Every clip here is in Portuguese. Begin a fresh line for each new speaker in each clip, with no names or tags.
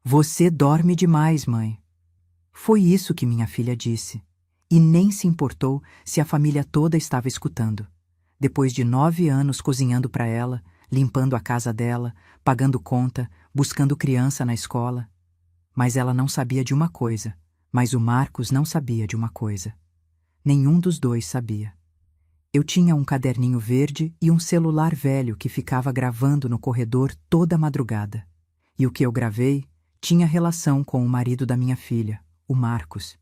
Você dorme demais, mãe. Foi isso que minha filha disse. E nem se importou se a família toda estava escutando. Depois de 9 anos cozinhando para ela, limpando a casa dela, pagando conta, buscando criança na escola. Mas ela não sabia de uma coisa, mas o Marcos não sabia de uma coisa. Nenhum dos dois sabia. Eu tinha um caderninho verde e um celular velho que ficava gravando no corredor toda madrugada. E o que eu gravei tinha relação com o marido da minha filha, o Marcos.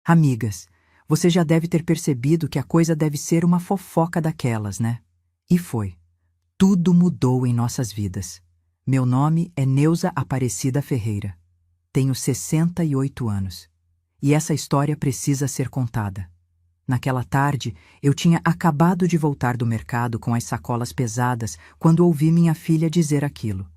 Amigas, você já deve ter percebido que a coisa deve ser uma fofoca daquelas, né? E foi. Tudo mudou em nossas vidas. Meu nome é Neuza Aparecida Ferreira. Tenho 68 anos. E essa história precisa ser contada. Naquela tarde, eu tinha acabado de voltar do mercado com as sacolas pesadas quando ouvi minha filha dizer aquilo.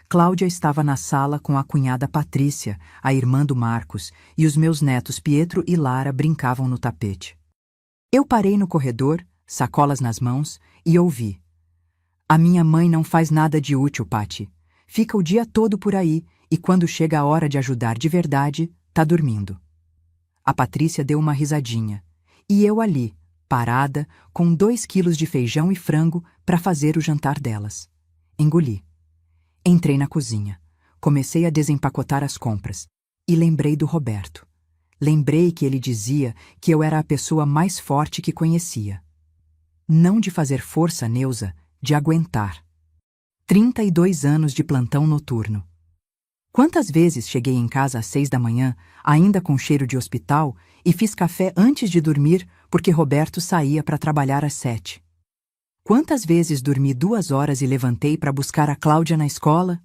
Cláudia estava na sala com a cunhada Patrícia, a irmã do Marcos, e os meus netos Pietro e Lara brincavam no tapete. Eu parei no corredor, sacolas nas mãos, e ouvi. A minha mãe não faz nada de útil, Pati. Fica o dia todo por aí, e quando chega a hora de ajudar de verdade, tá dormindo. A Patrícia deu uma risadinha. E eu ali, parada, com 2 quilos de feijão e frango para fazer o jantar delas. Engoli. Entrei na cozinha. Comecei a desempacotar as compras. E lembrei do Roberto. Lembrei que ele dizia que eu era a pessoa mais forte que conhecia. Não de fazer força, Neuza, de aguentar. 32 anos de plantão noturno. Quantas vezes cheguei em casa às 6 da manhã, ainda com cheiro de hospital, e fiz café antes de dormir porque Roberto saía para trabalhar às 7. Quantas vezes dormi 2 horas e levantei para buscar a Cláudia na escola?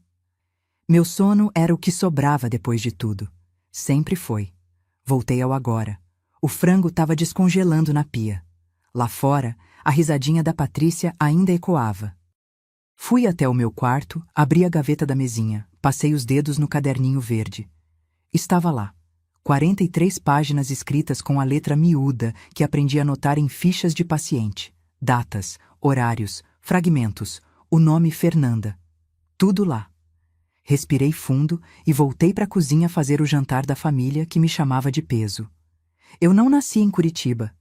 Meu sono era o que sobrava depois de tudo. Sempre foi. Voltei ao agora. O frango estava descongelando na pia. Lá fora, a risadinha da Patrícia ainda ecoava. Fui até o meu quarto, abri a gaveta da mesinha, passei os dedos no caderninho verde. Estava lá. 43 páginas escritas com a letra miúda que aprendi a anotar em fichas de paciente. Datas, horários, fragmentos, o nome Fernanda. Tudo lá. Respirei fundo e voltei para a cozinha fazer o jantar da família que me chamava de peso. Eu não nasci em Curitiba.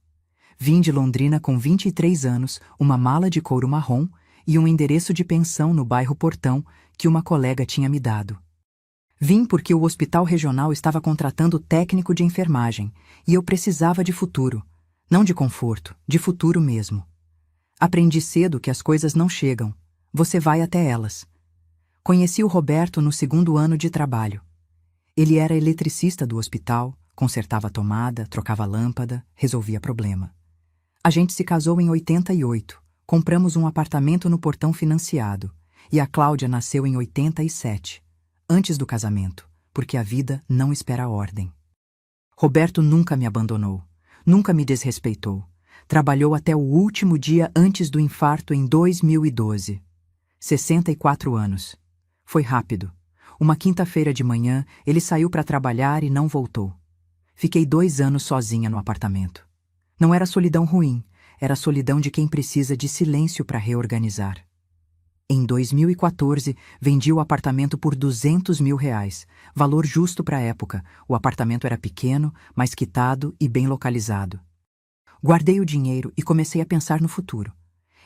Vim de Londrina com 23 anos, uma mala de couro marrom e um endereço de pensão no bairro Portão que uma colega tinha me dado. Vim porque o hospital regional estava contratando técnico de enfermagem e eu precisava de futuro. Não de conforto, de futuro mesmo. Aprendi cedo que as coisas não chegam. Você vai até elas. Conheci o Roberto no 2º ano de trabalho. Ele era eletricista do hospital, consertava tomada, trocava lâmpada, resolvia problema. A gente se casou em 88. Compramos um apartamento no Portão financiado. E a Cláudia nasceu em 87. Antes do casamento, porque a vida não espera a ordem. Roberto nunca me abandonou, nunca me desrespeitou. Trabalhou até o último dia antes do infarto em 2012. 64 anos. Foi rápido. Uma quinta-feira de manhã, ele saiu para trabalhar e não voltou. Fiquei 2 anos sozinha no apartamento. Não era solidão ruim, era a solidão de quem precisa de silêncio para reorganizar. Em 2014, vendi o apartamento por R$200 mil, valor justo para a época. O apartamento era pequeno, mas quitado e bem localizado. Guardei o dinheiro e comecei a pensar no futuro.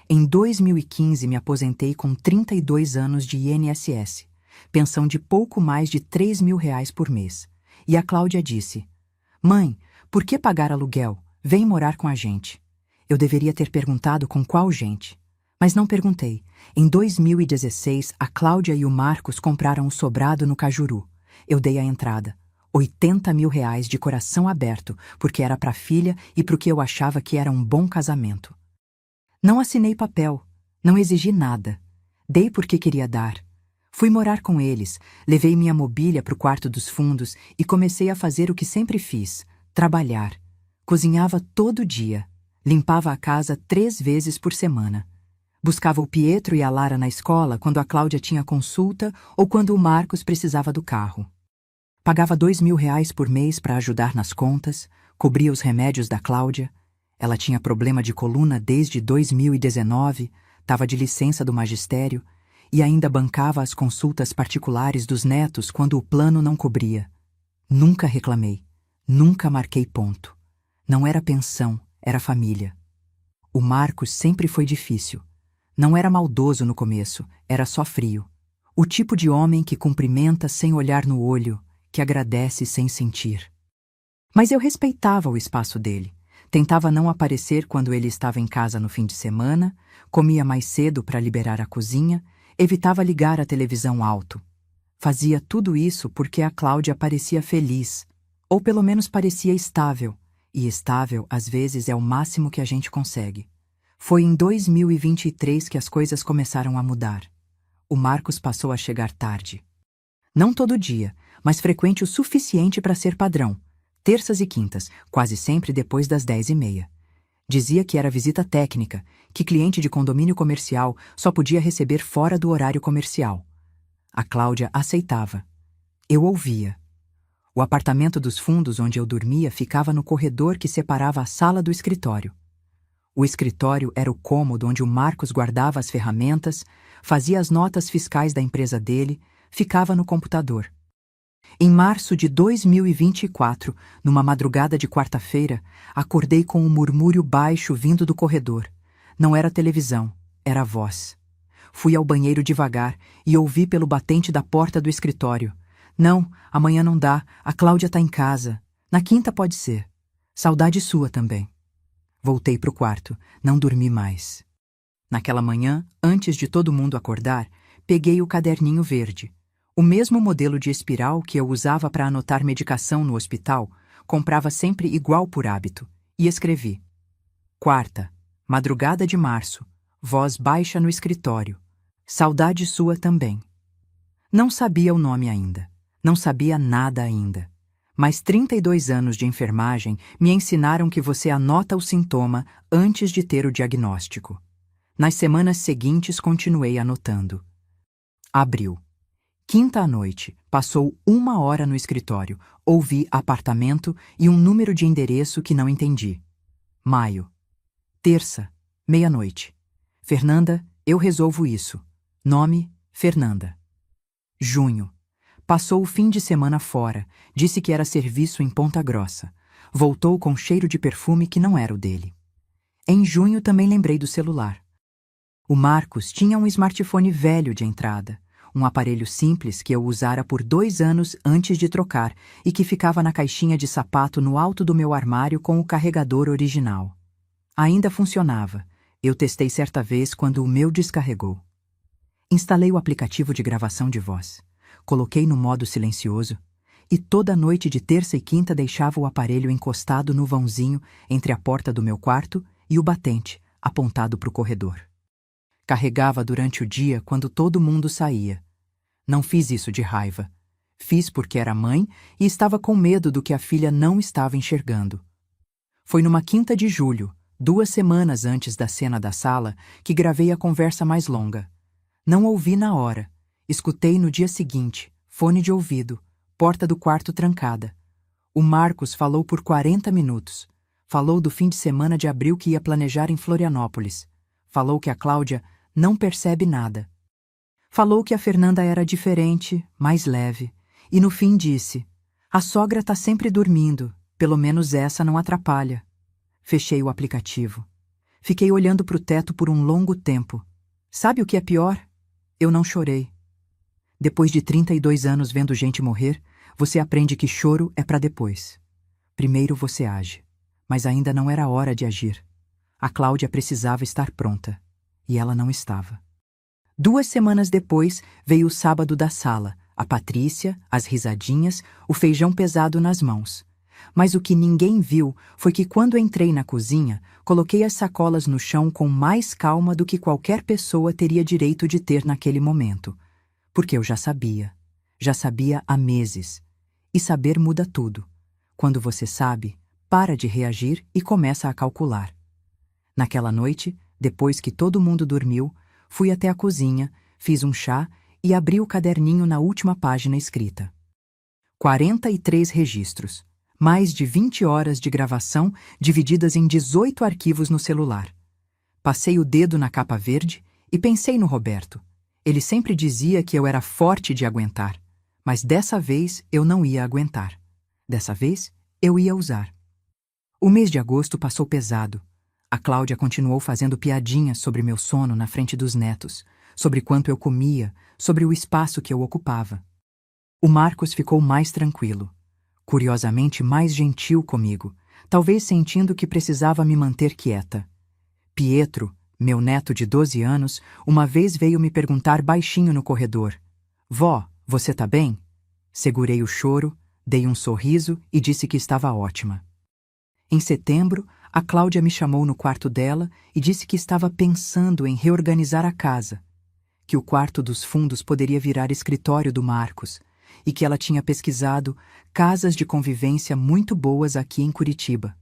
Em 2015, me aposentei com 32 anos de INSS, pensão de pouco mais de R$3 mil por mês. E a Cláudia disse, mãe, por que pagar aluguel? Vem morar com a gente. Eu deveria ter perguntado com qual gente. Mas não perguntei. Em 2016, a Cláudia e o Marcos compraram um sobrado no Cajuru. Eu dei a entrada. R$80 mil de coração aberto, porque era para a filha e porque eu achava que era um bom casamento. Não assinei papel, não exigi nada. Dei porque queria dar. Fui morar com eles, levei minha mobília para o quarto dos fundos e comecei a fazer o que sempre fiz, trabalhar. Cozinhava todo dia, limpava a casa 3 vezes por semana. Buscava o Pietro e a Lara na escola quando a Cláudia tinha consulta ou quando o Marcos precisava do carro. Pagava R$2 mil por mês para ajudar nas contas, cobria os remédios da Cláudia. Ela tinha problema de coluna desde 2019, estava de licença do magistério, e ainda bancava as consultas particulares dos netos quando o plano não cobria. Nunca reclamei, nunca marquei ponto. Não era pensão, era família. O Marcos sempre foi difícil. Não era maldoso no começo, era só frio. O tipo de homem que cumprimenta sem olhar no olho, que agradece sem sentir. Mas eu respeitava o espaço dele. Tentava não aparecer quando ele estava em casa no fim de semana, comia mais cedo para liberar a cozinha, evitava ligar a televisão alto. Fazia tudo isso porque a Cláudia parecia feliz, ou pelo menos parecia estável, e estável às vezes é o máximo que a gente consegue. Foi em 2023 que as coisas começaram a mudar. O Marcos passou a chegar tarde. Não todo dia, mas frequente o suficiente para ser padrão. Terças e quintas, quase sempre depois das 10h30. Dizia que era visita técnica, que cliente de condomínio comercial só podia receber fora do horário comercial. A Cláudia aceitava. Eu ouvia. O apartamento dos fundos onde eu dormia ficava no corredor que separava a sala do escritório. O escritório era o cômodo onde o Marcos guardava as ferramentas, fazia as notas fiscais da empresa dele, ficava no computador. Em março de 2024, numa madrugada de quarta-feira, acordei com um murmúrio baixo vindo do corredor. Não era televisão, era a voz. Fui ao banheiro devagar e ouvi pelo batente da porta do escritório. Não, amanhã não dá, a Cláudia tá em casa. Na quinta pode ser. Saudade sua também. Voltei pro quarto, não dormi mais. Naquela manhã, antes de todo mundo acordar, peguei o caderninho verde. O mesmo modelo de espiral que eu usava para anotar medicação no hospital, comprava sempre igual por hábito, e escrevi. Quarta, madrugada de março, voz baixa no escritório. Saudade sua também. Não sabia o nome ainda, não sabia nada ainda. Mas 32 anos de enfermagem me ensinaram que você anota o sintoma antes de ter o diagnóstico. Nas semanas seguintes continuei anotando. Abril. Quinta à noite, passou 1 hora no escritório, ouvi apartamento e um número de endereço que não entendi. Maio. Terça, meia-noite. Fernanda, eu resolvo isso. Nome, Fernanda. Junho. Passou o fim de semana fora, disse que era serviço em Ponta Grossa. Voltou com cheiro de perfume que não era o dele. Em junho também lembrei do celular. O Marcos tinha um smartphone velho de entrada. Um aparelho simples que eu usara por 2 anos antes de trocar e que ficava na caixinha de sapato no alto do meu armário com o carregador original. Ainda funcionava. Eu testei certa vez quando o meu descarregou. Instalei o aplicativo de gravação de voz. Coloquei no modo silencioso e toda noite de terça e quinta deixava o aparelho encostado no vãozinho entre a porta do meu quarto e o batente, apontado para o corredor. Carregava durante o dia quando todo mundo saía. Não fiz isso de raiva. Fiz porque era mãe e estava com medo do que a filha não estava enxergando. Foi numa quinta de julho, 2 semanas antes da cena da sala, que gravei a conversa mais longa. Não ouvi na hora. Escutei no dia seguinte, fone de ouvido, porta do quarto trancada. O Marcos falou por 40 minutos. Falou do fim de semana de abril que ia planejar em Florianópolis. Falou que a Cláudia não percebe nada. Falou que a Fernanda era diferente, mais leve. E no fim disse, a sogra tá sempre dormindo, pelo menos essa não atrapalha. Fechei o aplicativo. Fiquei olhando pro teto por um longo tempo. Sabe o que é pior? Eu não chorei. Depois de 32 anos vendo gente morrer, você aprende que choro é para depois. Primeiro você age, mas ainda não era hora de agir. A Cláudia precisava estar pronta, e ela não estava. 2 semanas depois veio o sábado da sala, a Patrícia, as risadinhas, o feijão pesado nas mãos. Mas o que ninguém viu foi que quando entrei na cozinha, coloquei as sacolas no chão com mais calma do que qualquer pessoa teria direito de ter naquele momento. Porque eu já sabia há meses. E saber muda tudo. Quando você sabe, para de reagir e começa a calcular. Naquela noite, depois que todo mundo dormiu, fui até a cozinha, fiz um chá e abri o caderninho na última página escrita. 43 registros. Mais de 20 horas de gravação divididas em 18 arquivos no celular. Passei o dedo na capa verde e pensei no Roberto. Ele sempre dizia que eu era forte de aguentar, mas dessa vez eu não ia aguentar. Dessa vez, eu ia usar. O mês de agosto passou pesado. A Cláudia continuou fazendo piadinhas sobre meu sono na frente dos netos, sobre quanto eu comia, sobre o espaço que eu ocupava. O Marcos ficou mais tranquilo, curiosamente mais gentil comigo, talvez sentindo que precisava me manter quieta. Pietro, meu neto de 12 anos, uma vez veio me perguntar baixinho no corredor: Vó, você tá bem? Segurei o choro, dei um sorriso e disse que estava ótima. Em setembro, a Cláudia me chamou no quarto dela e disse que estava pensando em reorganizar a casa, que o quarto dos fundos poderia virar escritório do Marcos e que ela tinha pesquisado casas de convivência muito boas aqui em Curitiba.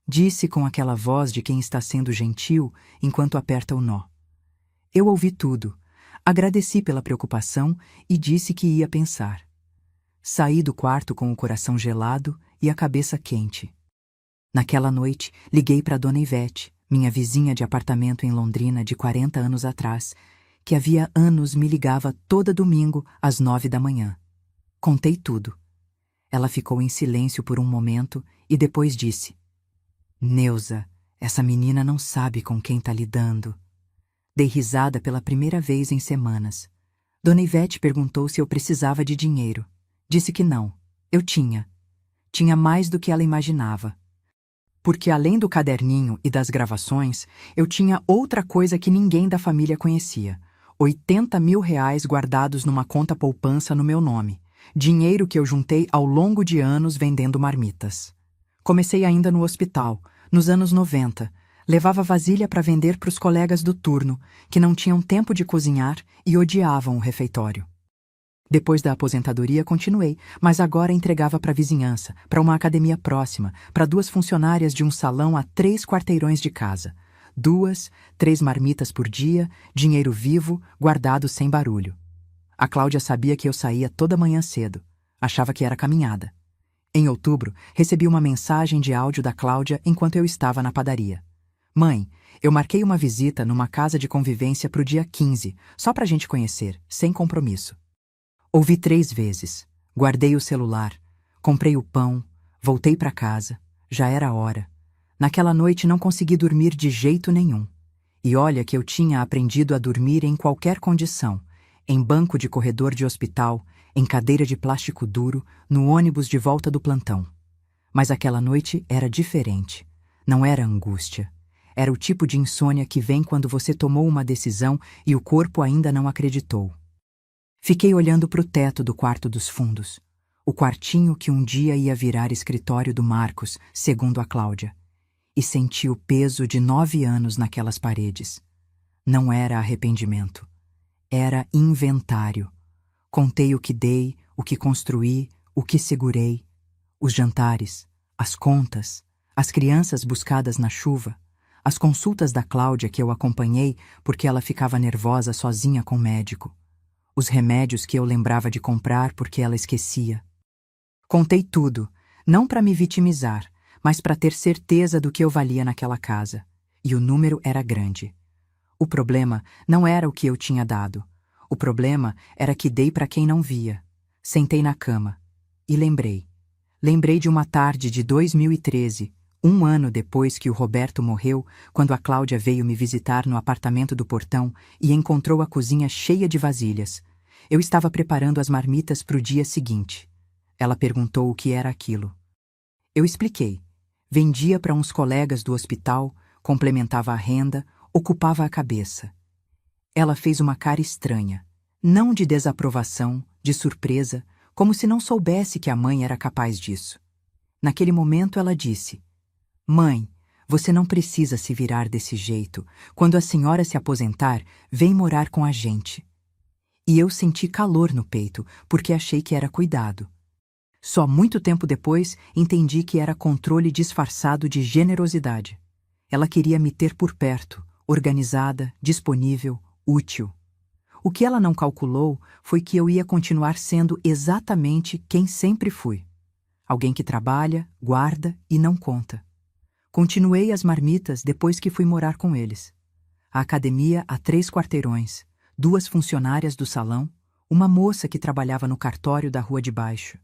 Disse com aquela voz de quem está sendo gentil enquanto aperta o nó. Eu ouvi tudo, agradeci pela preocupação e disse que ia pensar. Saí do quarto com o coração gelado e a cabeça quente. Naquela noite, liguei para Dona Ivete, minha vizinha de apartamento em Londrina de 40 anos atrás, que havia anos me ligava toda domingo às 9 da manhã. Contei tudo. Ela ficou em silêncio por um momento e depois disse: Neuza, essa menina não sabe com quem tá lidando. Dei risada pela primeira vez em semanas. Dona Ivete perguntou se eu precisava de dinheiro. Disse que não. Eu tinha. Tinha mais do que ela imaginava. Porque além do caderninho e das gravações, eu tinha outra coisa que ninguém da família conhecia. 80 mil reais guardados numa conta poupança no meu nome. Dinheiro que eu juntei ao longo de anos vendendo marmitas. Comecei ainda no hospital, nos anos 90. Levava vasilha para vender para os colegas do turno, que não tinham tempo de cozinhar e odiavam o refeitório. Depois da aposentadoria continuei, mas agora entregava para a vizinhança, para uma academia próxima, para 2 funcionárias de um salão a 3 quarteirões de casa. 2, 3 marmitas por dia, dinheiro vivo, guardado sem barulho. A Cláudia sabia que eu saía toda manhã cedo. Achava que era caminhada. Em outubro, recebi uma mensagem de áudio da Cláudia enquanto eu estava na padaria. Mãe, eu marquei uma visita numa casa de convivência para o dia 15, só para a gente conhecer, sem compromisso. Ouvi 3 vezes. Guardei o celular. Comprei o pão. Voltei para casa. Já era hora. Naquela noite não consegui dormir de jeito nenhum. E olha que eu tinha aprendido a dormir em qualquer condição. Em banco de corredor de hospital, em cadeira de plástico duro, no ônibus de volta do plantão. Mas aquela noite era diferente. Não era angústia. Era o tipo de insônia que vem quando você tomou uma decisão e o corpo ainda não acreditou. Fiquei olhando para o teto do quarto dos fundos, o quartinho que um dia ia virar escritório do Marcos, segundo a Cláudia, e senti o peso de 9 anos naquelas paredes. Não era arrependimento. Era inventário. Contei o que dei, o que construí, o que segurei, os jantares, as contas, as crianças buscadas na chuva, as consultas da Cláudia que eu acompanhei porque ela ficava nervosa sozinha com o médico, os remédios que eu lembrava de comprar porque ela esquecia. Contei tudo, não para me vitimizar, mas para ter certeza do que eu valia naquela casa, e o número era grande. O problema não era o que eu tinha dado. O problema era que dei para quem não via. Sentei na cama e lembrei. Lembrei de uma tarde de 2013, um ano depois que o Roberto morreu, quando a Cláudia veio me visitar no apartamento do portão e encontrou a cozinha cheia de vasilhas. Eu estava preparando as marmitas para o dia seguinte. Ela perguntou o que era aquilo. Eu expliquei. Vendia para uns colegas do hospital, complementava a renda, ocupava a cabeça. Ela fez uma cara estranha, não de desaprovação, de surpresa, como se não soubesse que a mãe era capaz disso. Naquele momento ela disse: Mãe, você não precisa se virar desse jeito. Quando a senhora se aposentar, vem morar com a gente. E eu senti calor no peito, porque achei que era cuidado. Só muito tempo depois entendi que era controle disfarçado de generosidade. Ela queria me ter por perto, organizada, disponível, útil. O que ela não calculou foi que eu ia continuar sendo exatamente quem sempre fui. Alguém que trabalha, guarda e não conta. Continuei as marmitas depois que fui morar com eles. A academia a 3 quarteirões. 2 funcionárias do salão, uma moça que trabalhava no cartório da rua de baixo.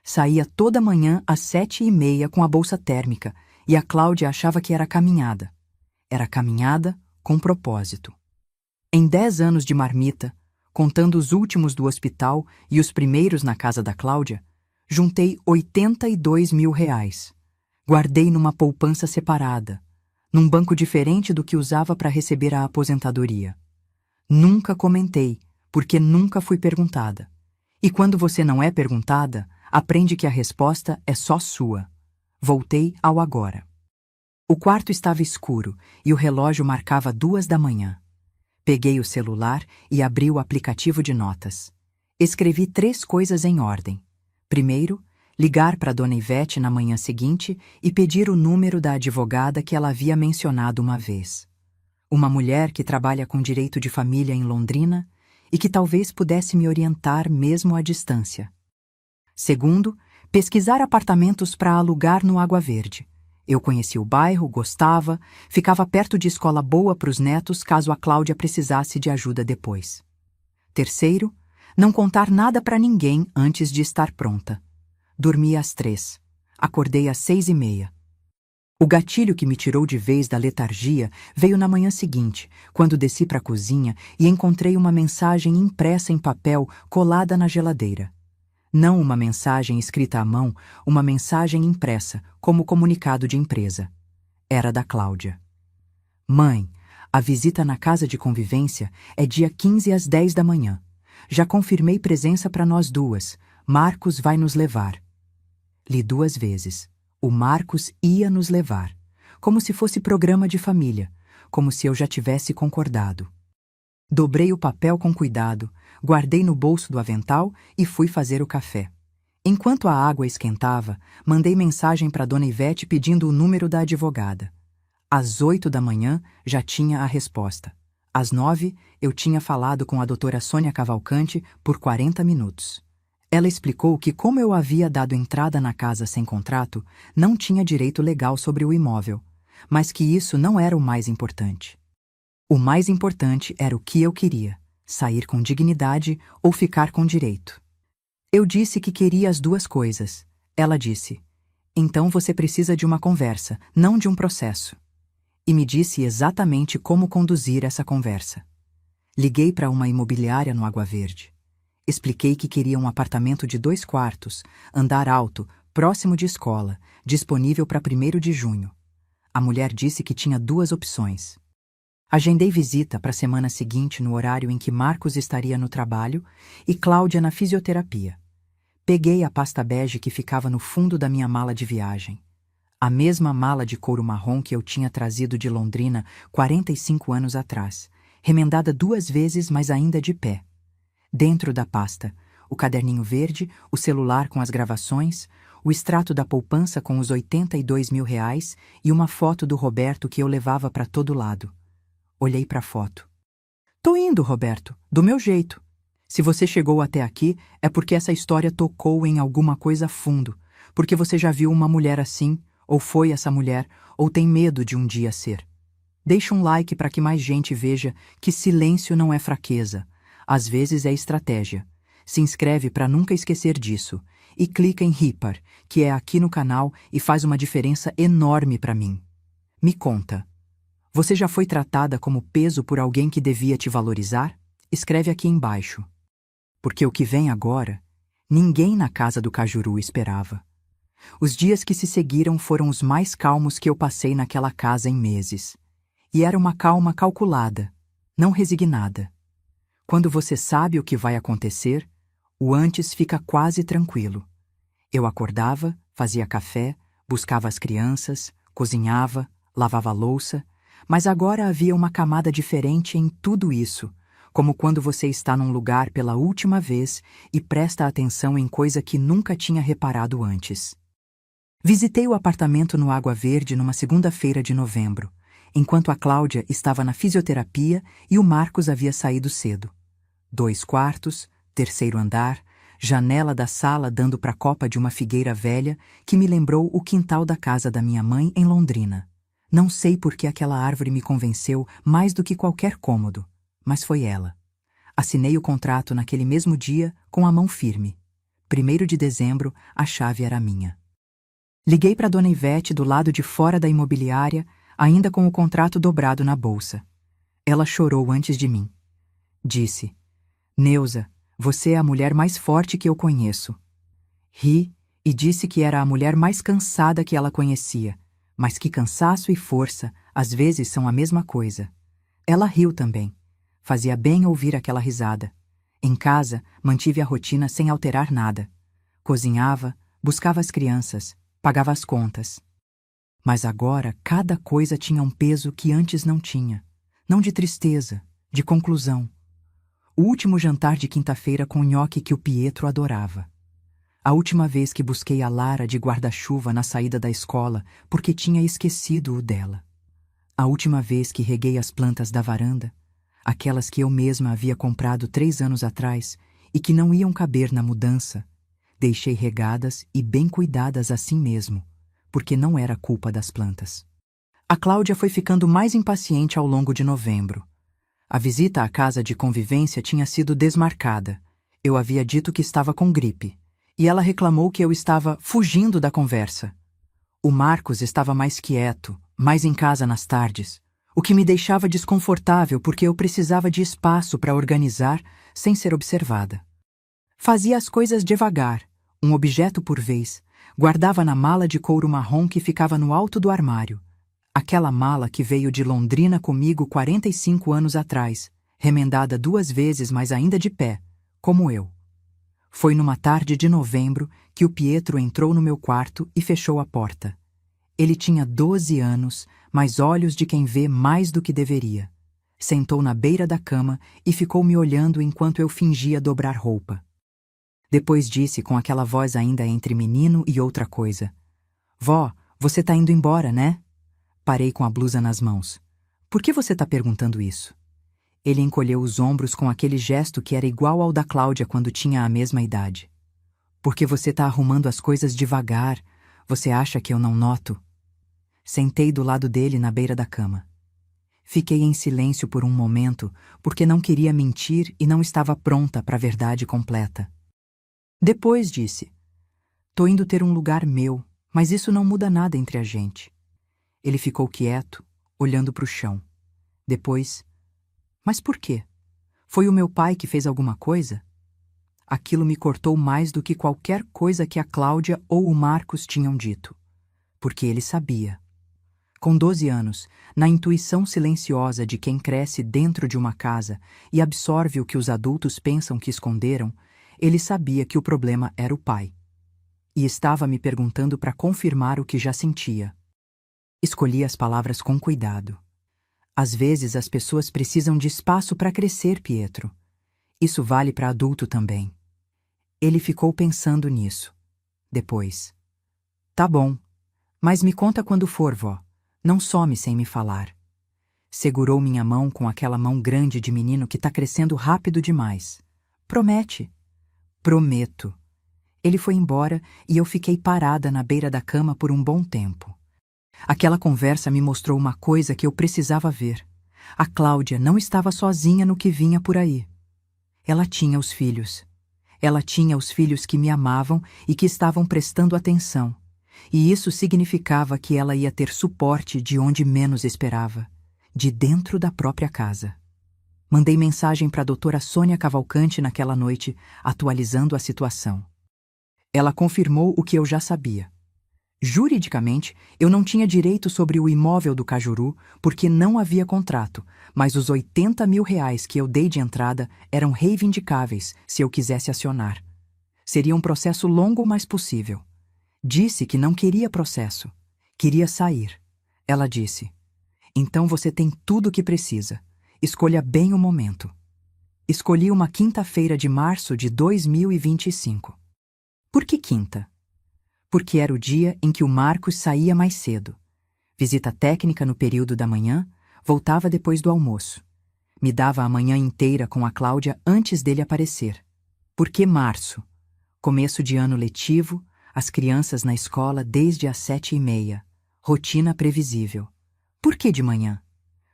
Saía toda manhã às 7h30 com a bolsa térmica e a Cláudia achava que era caminhada. Era caminhada com propósito. Em 10 anos de marmita, contando os últimos do hospital e os primeiros na casa da Cláudia, juntei R$82 mil. Guardei numa poupança separada, num banco diferente do que usava para receber a aposentadoria. Nunca comentei, porque nunca fui perguntada. E quando você não é perguntada, aprende que a resposta é só sua. Voltei ao agora. O quarto estava escuro e o relógio marcava 2 da manhã. Peguei o celular e abri o aplicativo de notas. Escrevi 3 coisas em ordem. Primeiro, ligar para Dona Ivete na manhã seguinte e pedir o número da advogada que ela havia mencionado uma vez. Uma mulher que trabalha com direito de família em Londrina e que talvez pudesse me orientar mesmo à distância. Segundo, pesquisar apartamentos para alugar no Água Verde. Eu conhecia o bairro, gostava, ficava perto de escola boa para os netos caso a Cláudia precisasse de ajuda depois. Terceiro, não contar nada para ninguém antes de estar pronta. Dormi às 3. Acordei às 6h30. O gatilho que me tirou de vez da letargia veio na manhã seguinte, quando desci para a cozinha e encontrei uma mensagem impressa em papel colada na geladeira. Não uma mensagem escrita à mão, uma mensagem impressa, como comunicado de empresa. Era da Cláudia. Mãe, a visita na casa de convivência é dia 15 às 10 da manhã. Já confirmei presença para nós 2. Marcos vai nos levar. Li 2 vezes. O Marcos ia nos levar. Como se fosse programa de família. Como se eu já tivesse concordado. Dobrei o papel com cuidado, guardei no bolso do avental e fui fazer o café. Enquanto a água esquentava, mandei mensagem para Dona Ivete pedindo o número da advogada. Às 8 da manhã já tinha a resposta. Às 9, eu tinha falado com a doutora Sônia Cavalcante por 40 minutos. Ela explicou que, como eu havia dado entrada na casa sem contrato, não tinha direito legal sobre o imóvel, mas que isso não era o mais importante. O mais importante era o que eu queria, sair com dignidade ou ficar com direito. Eu disse que queria as 2 coisas. Ela disse, então você precisa de uma conversa, não de um processo. E me disse exatamente como conduzir essa conversa. Liguei para uma imobiliária no Água Verde. Expliquei que queria um apartamento de 2 quartos, andar alto, próximo de escola, disponível para 1º de junho. A mulher disse que tinha 2 opções. Agendei visita para a semana seguinte no horário em que Marcos estaria no trabalho e Cláudia na fisioterapia. Peguei a pasta bege que ficava no fundo da minha mala de viagem. A mesma mala de couro marrom que eu tinha trazido de Londrina 45 anos atrás, remendada 2 vezes, mas ainda de pé. Dentro da pasta, o caderninho verde, o celular com as gravações, o extrato da poupança com os R$82 mil e uma foto do Roberto que eu levava para todo lado. Olhei para a foto. Tô indo, Roberto, do meu jeito. Se você chegou até aqui, é porque essa história tocou em alguma coisa fundo, porque você já viu uma mulher assim, ou foi essa mulher, ou tem medo de um dia ser. Deixa um like para que mais gente veja que silêncio não é fraqueza, às vezes é estratégia. Se inscreve para nunca esquecer disso e clica em Ripar, que é aqui no canal e faz uma diferença enorme para mim. Me conta. Você já foi tratada como peso por alguém que devia te valorizar? Escreve aqui embaixo. Porque o que vem agora, ninguém na casa do Cajuru esperava. Os dias que se seguiram foram os mais calmos que eu passei naquela casa em meses. E era uma calma calculada, não resignada. Quando você sabe o que vai acontecer, o antes fica quase tranquilo. Eu acordava, fazia café, buscava as crianças, cozinhava, lavava a louça, mas agora havia uma camada diferente em tudo isso, como quando você está num lugar pela última vez e presta atenção em coisa que nunca tinha reparado antes. Visitei o apartamento no Água Verde numa segunda-feira de novembro, enquanto a Cláudia estava na fisioterapia e o Marcos havia saído cedo. 2 quartos, 3º andar, janela da sala dando para a copa de uma figueira velha que me lembrou o quintal da casa da minha mãe em Londrina. Não sei por que aquela árvore me convenceu mais do que qualquer cômodo, mas foi ela. Assinei o contrato naquele mesmo dia com a mão firme. 1º de dezembro, a chave era minha. Liguei para Dona Ivete do lado de fora da imobiliária, ainda com o contrato dobrado na bolsa. Ela chorou antes de mim. Disse: Neuza, você é a mulher mais forte que eu conheço. Ri e disse que era a mulher mais cansada que ela conhecia, mas que cansaço e força às vezes são a mesma coisa. Ela riu também. Fazia bem ouvir aquela risada. Em casa, mantive a rotina sem alterar nada. Cozinhava, buscava as crianças, pagava as contas. Mas agora cada coisa tinha um peso que antes não tinha. Não de tristeza, de conclusão. O último jantar de quinta-feira com o nhoque que o Pietro adorava. A última vez que busquei a Lara de guarda-chuva na saída da escola porque tinha esquecido o dela. A última vez que reguei as plantas da varanda, aquelas que eu mesma havia comprado 3 anos atrás e que não iam caber na mudança, deixei regadas e bem cuidadas assim mesmo, porque não era culpa das plantas. A Cláudia foi ficando mais impaciente ao longo de novembro. A visita à casa de convivência tinha sido desmarcada. Eu havia dito que estava com gripe, e ela reclamou que eu estava fugindo da conversa. O Marcos estava mais quieto, mais em casa nas tardes, o que me deixava desconfortável porque eu precisava de espaço para organizar sem ser observada. Fazia as coisas devagar, um objeto por vez, guardava na mala de couro marrom que ficava no alto do armário. Aquela mala que veio de Londrina comigo 45 anos atrás, remendada 2 vezes, mas ainda de pé, como eu. Foi numa tarde de novembro que o Pietro entrou no meu quarto e fechou a porta. Ele tinha 12 anos, mas olhos de quem vê mais do que deveria. Sentou na beira da cama e ficou me olhando enquanto eu fingia dobrar roupa. Depois disse com aquela voz ainda entre menino e outra coisa: Vó, você tá indo embora, né? Parei com a blusa nas mãos. Por que você tá perguntando isso? Ele encolheu os ombros com aquele gesto que era igual ao da Cláudia quando tinha a mesma idade. Porque você tá arrumando as coisas devagar, você acha que eu não noto? Sentei do lado dele na beira da cama. Fiquei em silêncio por um momento, porque não queria mentir e não estava pronta para a verdade completa. Depois disse: Tô indo ter um lugar meu, mas isso não muda nada entre a gente. Ele ficou quieto, olhando para o chão. Depois: Mas por quê? Foi o meu pai que fez alguma coisa? Aquilo me cortou mais do que qualquer coisa que a Cláudia ou o Marcos tinham dito. Porque ele sabia. Com 12 anos, na intuição silenciosa de quem cresce dentro de uma casa e absorve o que os adultos pensam que esconderam, ele sabia que o problema era o pai. E estava me perguntando para confirmar o que já sentia. Escolhi as palavras com cuidado. Às vezes as pessoas precisam de espaço para crescer, Pietro. Isso vale para adulto também. Ele ficou pensando nisso. Depois: Tá bom, mas me conta quando for, vó. Não some sem me falar. Segurou minha mão com aquela mão grande de menino que tá crescendo rápido demais. Promete? Prometo. Ele foi embora e eu fiquei parada na beira da cama por um bom tempo. Aquela conversa me mostrou uma coisa que eu precisava ver. A Cláudia não estava sozinha no que vinha por aí. Ela tinha os filhos. Ela tinha os filhos que me amavam e que estavam prestando atenção. E isso significava que ela ia ter suporte de onde menos esperava, de dentro da própria casa. Mandei mensagem para a doutora Sônia Cavalcante naquela noite, atualizando a situação. Ela confirmou o que eu já sabia. Juridicamente, eu não tinha direito sobre o imóvel do Cajuru porque não havia contrato, mas os R$ 80 mil que eu dei de entrada eram reivindicáveis se eu quisesse acionar. Seria um processo longo, mas possível. Disse que não queria processo. Queria sair. Ela disse: Então você tem tudo o que precisa. Escolha bem o momento. Escolhi uma quinta-feira de março de 2025. Por que quinta? Porque era o dia em que o Marcos saía mais cedo. Visita técnica no período da manhã, voltava depois do almoço. Me dava a manhã inteira com a Cláudia antes dele aparecer. Por que março? Começo de ano letivo, as crianças na escola desde as 7h30. Rotina previsível. Por que de manhã?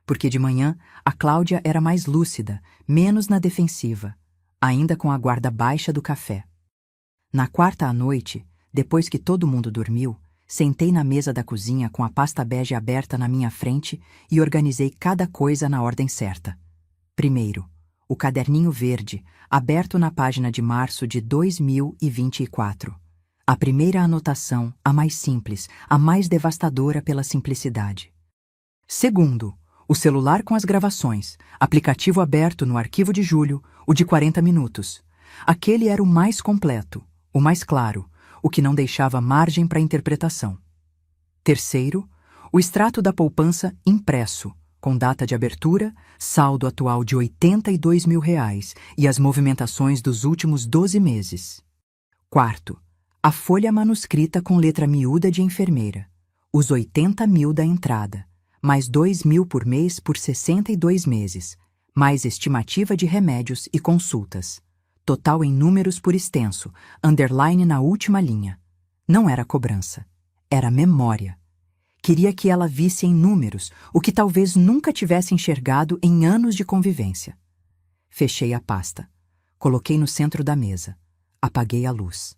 porque de manhã a Cláudia era mais lúcida, menos na defensiva, ainda com a guarda baixa do café. Na quarta à noite, depois que todo mundo dormiu, sentei na mesa da cozinha com a pasta bege aberta na minha frente e organizei cada coisa na ordem certa. Primeiro, o caderninho verde, aberto na página de março de 2024. A primeira anotação, a mais simples, a mais devastadora pela simplicidade. Segundo, o celular com as gravações, aplicativo aberto no arquivo de julho, o de 40 minutos. Aquele era o mais completo, o mais claro, o que não deixava margem para interpretação. Terceiro, o extrato da poupança impresso, com data de abertura, saldo atual de R$82 mil e as movimentações dos últimos 12 meses. Quarto, a folha manuscrita com letra miúda de enfermeira, os 80 mil da entrada, mais 2 mil por mês por 62 meses, mais estimativa de remédios e consultas. Total em números por extenso, underline na última linha. Não era cobrança, era memória. Queria que ela visse em números o que talvez nunca tivesse enxergado em anos de convivência. Fechei a pasta. Coloquei no centro da mesa. Apaguei a luz.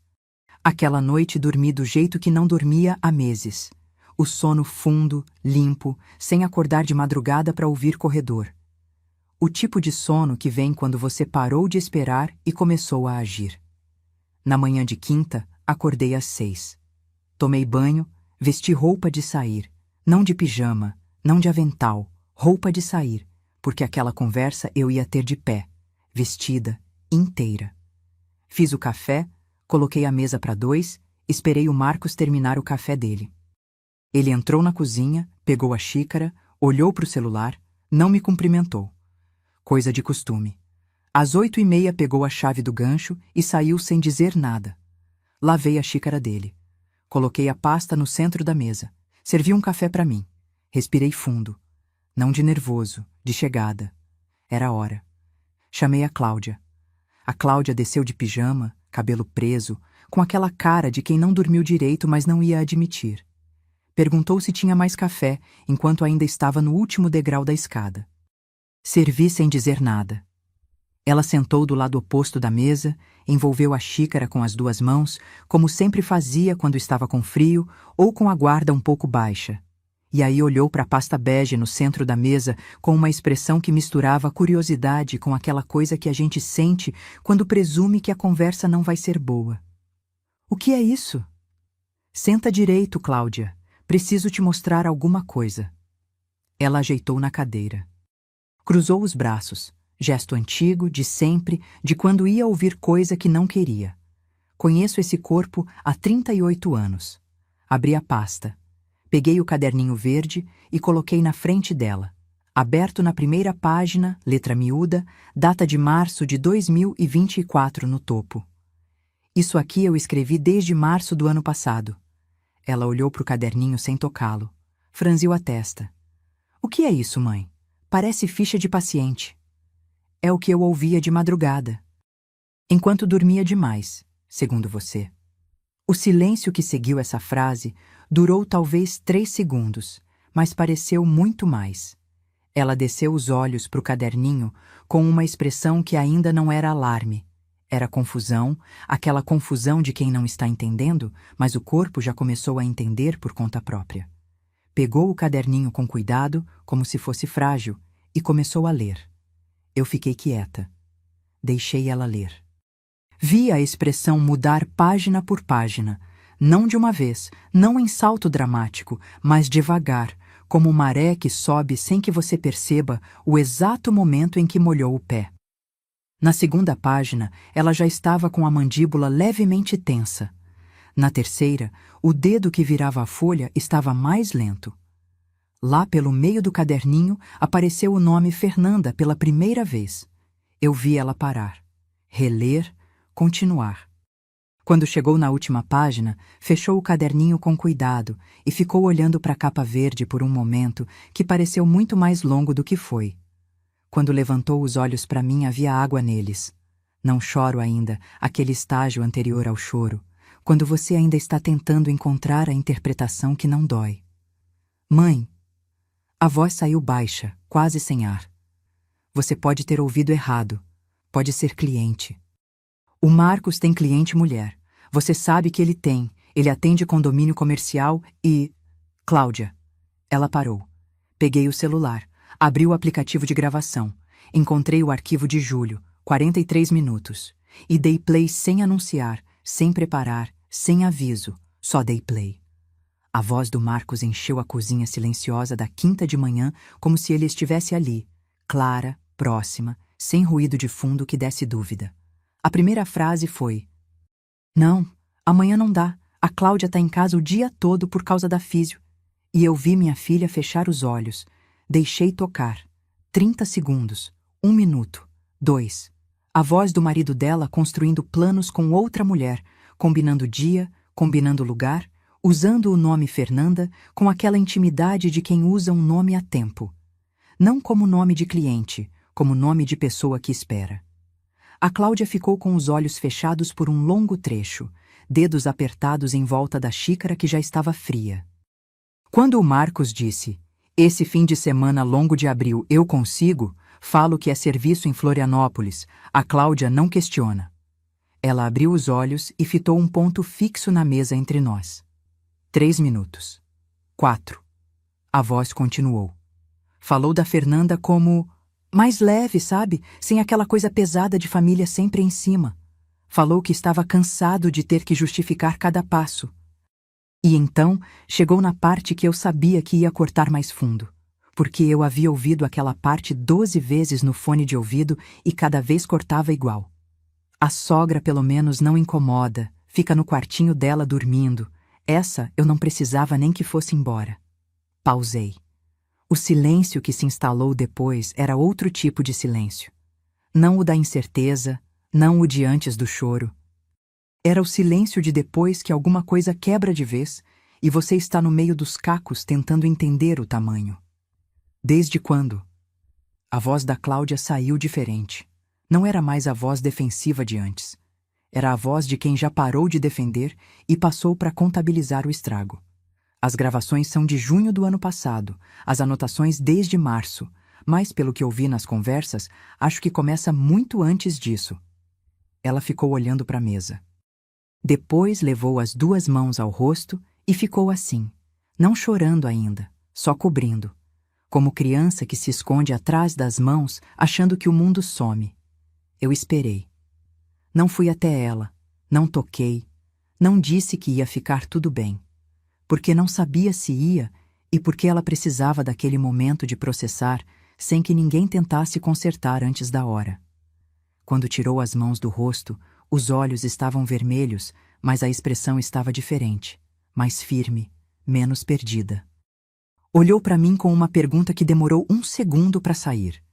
Aquela noite dormi do jeito que não dormia há meses. O sono fundo, limpo, sem acordar de madrugada para ouvir corredor. O tipo de sono que vem quando você parou de esperar e começou a agir. Na manhã de quinta, acordei às 6. Tomei banho, vesti roupa de sair, não de pijama, não de avental, roupa de sair, porque aquela conversa eu ia ter de pé, vestida, inteira. Fiz o café, coloquei a mesa para 2, esperei o Marcos terminar o café dele. Ele entrou na cozinha, pegou a xícara, olhou para o celular, não me cumprimentou. Coisa de costume. Às 8h30 pegou a chave do gancho e saiu sem dizer nada. Lavei a xícara dele. Coloquei a pasta no centro da mesa. Servi um café para mim. Respirei fundo. Não de nervoso, de chegada. Era hora. Chamei a Cláudia. A Cláudia desceu de pijama, cabelo preso, com aquela cara de quem não dormiu direito, mas não ia admitir. Perguntou se tinha mais café, enquanto ainda estava no último degrau da escada. Servi sem dizer nada. Ela sentou do lado oposto da mesa, envolveu a xícara com as 2 mãos, como sempre fazia quando estava com frio ou com a guarda um pouco baixa. E aí olhou para a pasta bege no centro da mesa com uma expressão que misturava curiosidade com aquela coisa que a gente sente quando presume que a conversa não vai ser boa. O que é isso? Senta direito, Cláudia. Preciso te mostrar alguma coisa. Ela ajeitou na cadeira. Cruzou os braços, gesto antigo, de sempre, de quando ia ouvir coisa que não queria. Conheço esse corpo há 38 anos. Abri a pasta. Peguei o caderninho verde e coloquei na frente dela. Aberto na primeira página, letra miúda, data de março de 2024 no topo. Isso aqui eu escrevi desde março do ano passado. Ela olhou para o caderninho sem tocá-lo. Franziu a testa. O que é isso, mãe? Parece ficha de paciente. É o que eu ouvia de madrugada. Enquanto dormia demais, segundo você. O silêncio que seguiu essa frase durou talvez 3 segundos, mas pareceu muito mais. Ela desceu os olhos para o caderninho com uma expressão que ainda não era alarme. Era confusão, aquela confusão de quem não está entendendo, mas o corpo já começou a entender por conta própria. Pegou o caderninho com cuidado, como se fosse frágil, e começou a ler. Eu fiquei quieta. Deixei ela ler. Vi a expressão mudar página por página, não de uma vez, não em salto dramático, mas devagar, como maré que sobe sem que você perceba o exato momento em que molhou o pé. Na segunda página, ela já estava com a mandíbula levemente tensa. Na terceira, o dedo que virava a folha estava mais lento. Lá pelo meio do caderninho apareceu o nome Fernanda pela primeira vez. Eu vi ela parar, reler, continuar. Quando chegou na última página, fechou o caderninho com cuidado e ficou olhando para a capa verde por um momento que pareceu muito mais longo do que foi. Quando levantou os olhos para mim, havia água neles. Não choro ainda, aquele estágio anterior ao choro, quando você ainda está tentando encontrar a interpretação que não dói. Mãe, A voz saiu baixa, quase sem ar. Você pode ter ouvido errado. Pode ser cliente. O Marcos tem cliente mulher. Você sabe que ele tem. Ele atende condomínio comercial e... Cláudia. Ela parou. Peguei o celular. Abri o aplicativo de gravação. Encontrei o arquivo de julho, 43 minutos. E dei play sem anunciar, sem preparar, sem aviso. Só dei play. A voz do Marcos encheu a cozinha silenciosa da quinta de manhã como se ele estivesse ali, clara, próxima, sem ruído de fundo que desse dúvida. A primeira frase foi: Não, amanhã não dá. A Cláudia tá em casa o dia todo por causa da físio. E eu vi minha filha fechar os olhos. Deixei tocar. 30 segundos. 1 minuto. 2. A voz do marido dela construindo planos com outra mulher, combinando dia, combinando lugar, usando o nome Fernanda com aquela intimidade de quem usa um nome a tempo. Não como nome de cliente, como nome de pessoa que espera. A Cláudia ficou com os olhos fechados por um longo trecho, dedos apertados em volta da xícara que já estava fria. Quando o Marcos disse: Esse fim de semana longo de abril eu consigo, falo que é serviço em Florianópolis, a Cláudia não questiona. Ela abriu os olhos e fitou um ponto fixo na mesa entre nós. 3 minutos. 4. A voz continuou. Falou da Fernanda como mais leve, sabe? Sem aquela coisa pesada de família sempre em cima. Falou que estava cansado de ter que justificar cada passo. E então chegou na parte que eu sabia que ia cortar mais fundo, porque eu havia ouvido aquela parte 12 vezes no fone de ouvido e cada vez cortava igual. A sogra pelo menos não incomoda, fica no quartinho dela dormindo. Essa eu não precisava nem que fosse embora. Pausei. O silêncio que se instalou depois era outro tipo de silêncio. Não o da incerteza, não o de antes do choro. Era o silêncio de depois que alguma coisa quebra de vez e você está no meio dos cacos tentando entender o tamanho. Desde quando? A voz da Cláudia saiu diferente. Não era mais a voz defensiva de antes. Era a voz de quem já parou de defender e passou para contabilizar o estrago. As gravações são de junho do ano passado, as anotações desde março, mas pelo que ouvi nas conversas, acho que começa muito antes disso. Ela ficou olhando para a mesa. Depois levou as 2 mãos ao rosto e ficou assim, não chorando ainda, só cobrindo, como criança que se esconde atrás das mãos achando que o mundo some. Eu esperei. Não fui até ela, não toquei, não disse que ia ficar tudo bem, porque não sabia se ia e porque ela precisava daquele momento de processar sem que ninguém tentasse consertar antes da hora. Quando tirou as mãos do rosto, os olhos estavam vermelhos, mas a expressão estava diferente, mais firme, menos perdida. Olhou para mim com uma pergunta que demorou 1 segundo para sair.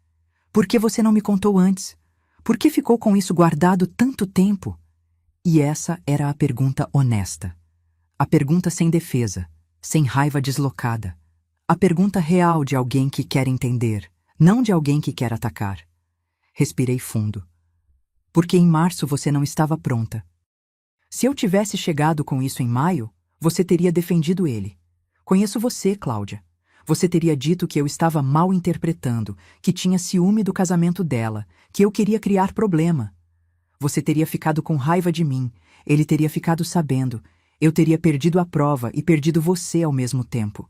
Por que você não me contou antes? Por que ficou com isso guardado tanto tempo? E essa era a pergunta honesta. A pergunta sem defesa, sem raiva deslocada. A pergunta real de alguém que quer entender, não de alguém que quer atacar. Respirei fundo. Porque em março você não estava pronta. Se eu tivesse chegado com isso em maio, você teria defendido ele. Conheço você, Cláudia. Você teria dito que eu estava mal interpretando, que tinha ciúme do casamento dela, que eu queria criar problema. Você teria ficado com raiva de mim, ele teria ficado sabendo, eu teria perdido a prova e perdido você ao mesmo tempo.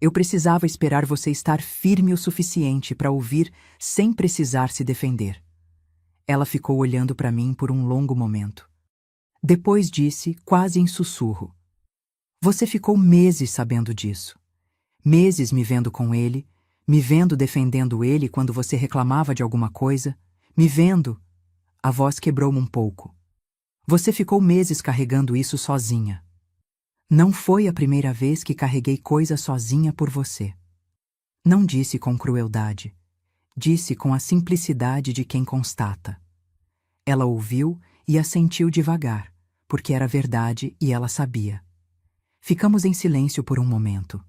Eu precisava esperar você estar firme o suficiente para ouvir sem precisar se defender. Ela ficou olhando para mim por um longo momento. Depois disse, quase em sussurro: Você ficou meses sabendo disso. Meses me vendo com ele, me vendo defendendo ele quando você reclamava de alguma coisa, me vendo... A voz quebrou-me um pouco. Você ficou meses carregando isso sozinha. Não foi a primeira vez que carreguei coisa sozinha por você. Não disse com crueldade. Disse com a simplicidade de quem constata. Ela ouviu e assentiu devagar, porque era verdade e ela sabia. Ficamos em silêncio por um momento.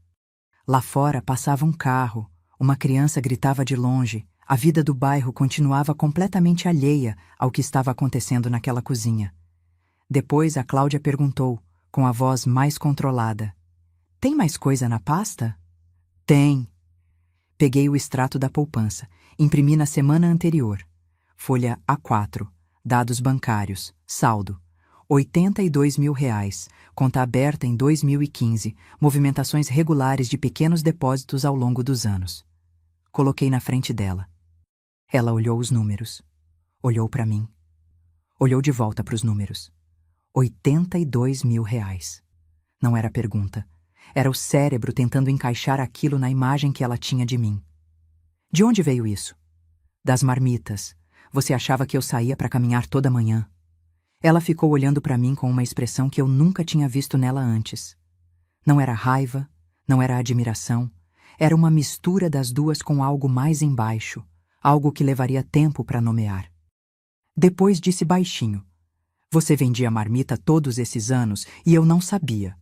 Lá fora passava um carro, uma criança gritava de longe, a vida do bairro continuava completamente alheia ao que estava acontecendo naquela cozinha. Depois a Cláudia perguntou, com a voz mais controlada: Tem mais coisa na pasta? Tem. Peguei o extrato da poupança, imprimi na semana anterior. Folha A4, dados bancários, saldo. R$ 82.000, conta aberta em 2015, movimentações regulares de pequenos depósitos ao longo dos anos. Coloquei na frente dela. Ela olhou os números. Olhou para mim. Olhou de volta para os números. R$ 82.000. Não era pergunta. Era o cérebro tentando encaixar aquilo na imagem que ela tinha de mim. De onde veio isso? Das marmitas. Você achava que eu saía para caminhar toda manhã. Ela ficou olhando para mim com uma expressão que eu nunca tinha visto nela antes. Não era raiva, não era admiração, era uma mistura das duas com algo mais embaixo, algo que levaria tempo para nomear. Depois disse baixinho: Você vendia marmita todos esses anos e eu não sabia.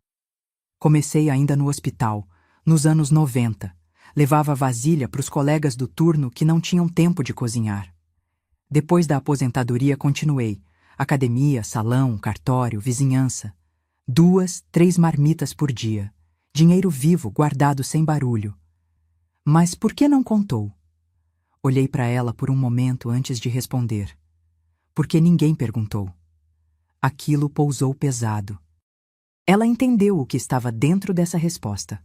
Comecei ainda no hospital, nos anos 90. Levava vasilha para os colegas do turno que não tinham tempo de cozinhar. Depois da aposentadoria continuei. Academia, salão, cartório, vizinhança. 2, 3 marmitas por dia. Dinheiro vivo, guardado sem barulho. Mas por que não contou? Olhei para ela por um momento antes de responder. Porque ninguém perguntou. Aquilo pousou pesado. Ela entendeu o que estava dentro dessa resposta.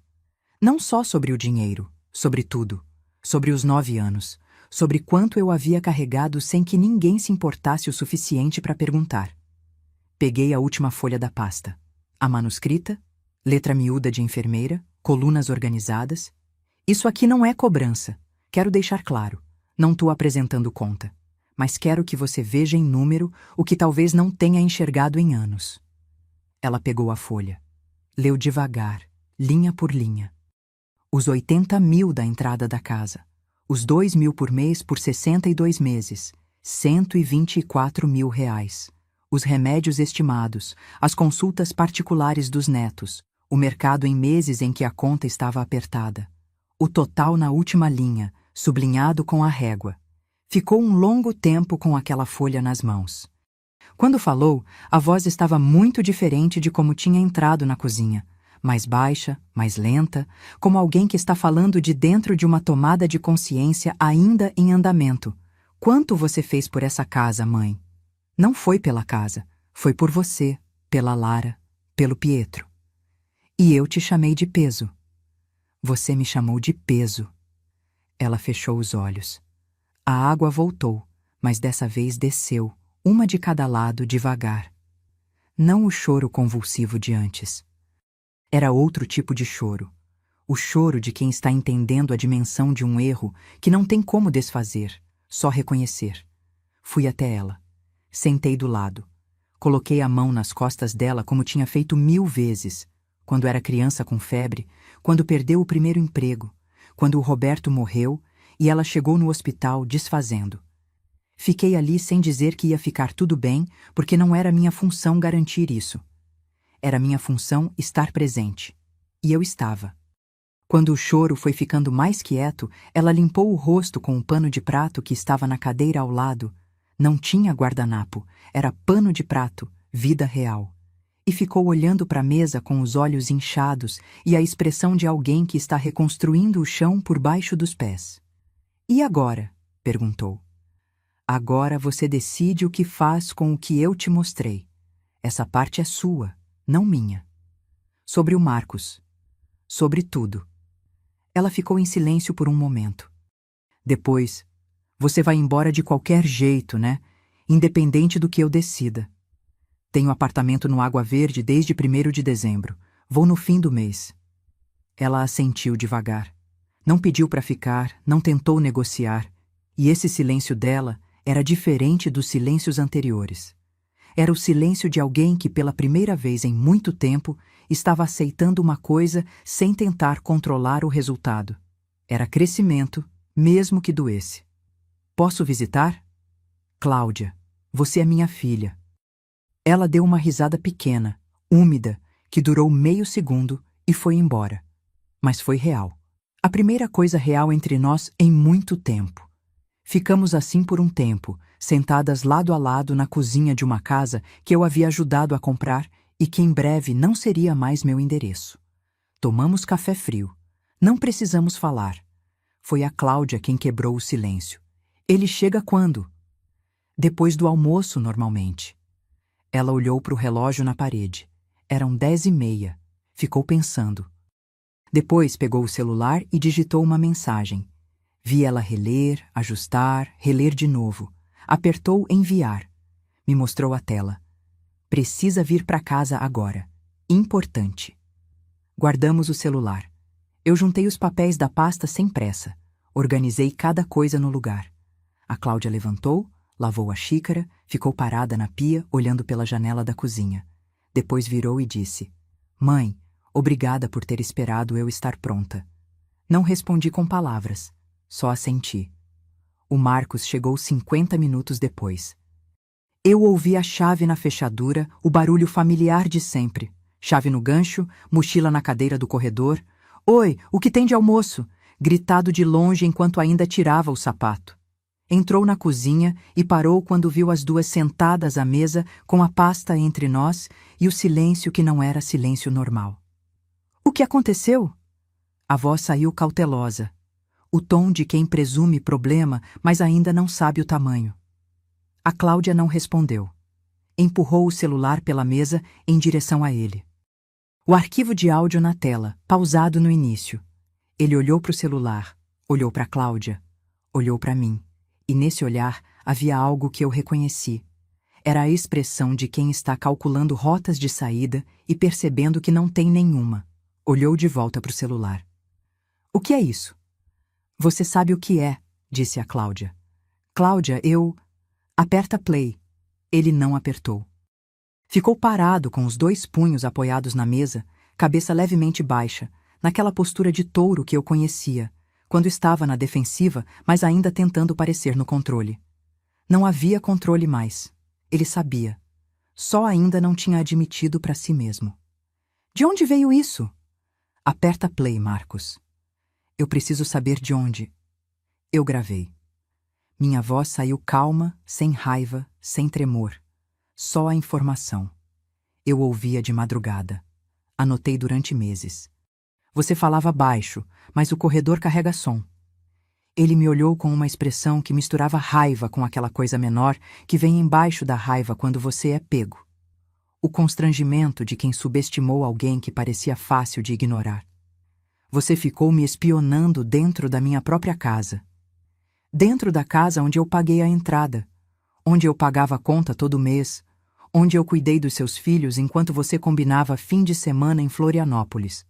Não só sobre o dinheiro, sobre tudo. Sobre os 9 anos. Sobre quanto eu havia carregado sem que ninguém se importasse o suficiente para perguntar. Peguei a última folha da pasta. A manuscrita, letra miúda de enfermeira, colunas organizadas. Isso aqui não é cobrança. Quero deixar claro. Não estou apresentando conta. Mas quero que você veja em número o que talvez não tenha enxergado em anos. Ela pegou a folha. Leu devagar, linha por linha. Os 80.000 da entrada da casa. Os 2.000 por mês por 62 meses. R$ 124.000. Os remédios estimados, as consultas particulares dos netos, o mercado em meses em que a conta estava apertada. O total na última linha, sublinhado com a régua. Ficou um longo tempo com aquela folha nas mãos. Quando falou, a voz estava muito diferente de como tinha entrado na cozinha. Mais baixa, mais lenta, como alguém que está falando de dentro de uma tomada de consciência ainda em andamento. Quanto você fez por essa casa, mãe? Não foi pela casa, foi por você, pela Lara, pelo Pietro. E eu te chamei de peso. Você me chamou de peso. Ela fechou os olhos. A água voltou, mas dessa vez desceu, uma de cada lado, devagar. Não o choro convulsivo de antes. Era outro tipo de choro. O choro de quem está entendendo a dimensão de um erro que não tem como desfazer, só reconhecer. Fui até ela. Sentei do lado. Coloquei a mão nas costas dela como tinha feito 1000 vezes, quando era criança com febre, quando perdeu o primeiro emprego, quando o Roberto morreu e ela chegou no hospital desfazendo. Fiquei ali sem dizer que ia ficar tudo bem, porque não era minha função garantir isso. Era minha função estar presente. E eu estava. Quando o choro foi ficando mais quieto, ela limpou o rosto com um pano de prato que estava na cadeira ao lado. Não tinha guardanapo, era pano de prato, vida real. E ficou olhando para a mesa com os olhos inchados e a expressão de alguém que está reconstruindo o chão por baixo dos pés. E agora? Perguntou. Agora você decide o que faz com o que eu te mostrei. Essa parte é sua, não minha. Sobre o Marcos. Sobre tudo. Ela ficou em silêncio por um momento. Depois, você vai embora de qualquer jeito, né? Independente do que eu decida. Tenho apartamento no Água Verde desde 1º de dezembro. Vou no fim do mês. Ela assentiu devagar. Não pediu para ficar, não tentou negociar. E esse silêncio dela era diferente dos silêncios anteriores. Era o silêncio de alguém que, pela primeira vez em muito tempo, estava aceitando uma coisa sem tentar controlar o resultado. Era crescimento, mesmo que doesse. Posso visitar? Cláudia, você é minha filha. Ela deu uma risada pequena, úmida, que durou meio segundo e foi embora. Mas foi real. A primeira coisa real entre nós em muito tempo. Ficamos assim por um tempo, sentadas lado a lado na cozinha de uma casa que eu havia ajudado a comprar e que em breve não seria mais meu endereço. Tomamos café frio. Não precisamos falar. Foi a Cláudia quem quebrou o silêncio. Ele chega quando? Depois do almoço, normalmente. Ela olhou para o relógio na parede. Eram 10h30. Ficou pensando. Depois pegou o celular e digitou uma mensagem. Vi ela reler, ajustar, reler de novo. Apertou enviar. Me mostrou a tela. Precisa vir para casa agora. Importante. Guardamos o celular. Eu juntei os papéis da pasta sem pressa. Organizei cada coisa no lugar. A Cláudia levantou, lavou a xícara, ficou parada na pia, olhando pela janela da cozinha. Depois virou e disse: Mãe, obrigada por ter esperado eu estar pronta. Não respondi com palavras, só assenti. O Marcos chegou 50 minutos depois. Eu ouvi a chave na fechadura, o barulho familiar de sempre. Chave no gancho, mochila na cadeira do corredor. Oi, o que tem de almoço? Gritado de longe enquanto ainda tirava o sapato. Entrou na cozinha e parou quando viu as duas sentadas à mesa com a pasta entre nós e o silêncio que não era silêncio normal. O que aconteceu? A voz saiu cautelosa. O tom de quem presume problema, mas ainda não sabe o tamanho. A Cláudia não respondeu. Empurrou o celular pela mesa em direção a ele. O arquivo de áudio na tela, pausado no início. Ele olhou para o celular, olhou para Cláudia, olhou para mim. E nesse olhar havia algo que eu reconheci. Era a expressão de quem está calculando rotas de saída e percebendo que não tem nenhuma. Olhou de volta para o celular. O que é isso? Você sabe o que é, disse a Cláudia. Cláudia, eu... Aperta play. Ele não apertou. Ficou parado com os 2 punhos apoiados na mesa, cabeça levemente baixa, naquela postura de touro que eu conhecia, quando estava na defensiva, mas ainda tentando parecer no controle. Não havia controle mais. Ele sabia. Só ainda não tinha admitido para si mesmo. De onde veio isso? Aperta play, Marcos. Eu preciso saber de onde. Eu gravei. Minha voz saiu calma, sem raiva, sem tremor. Só a informação. Eu ouvia de madrugada. Anotei durante meses. Você falava baixo, mas o corredor carrega som. Ele me olhou com uma expressão que misturava raiva com aquela coisa menor que vem embaixo da raiva quando você é pego. O constrangimento de quem subestimou alguém que parecia fácil de ignorar. Você ficou me espionando dentro da minha própria casa. Dentro da casa onde eu paguei a entrada, onde eu pagava a conta todo mês, onde eu cuidei dos seus filhos enquanto você combinava fim de semana em Florianópolis.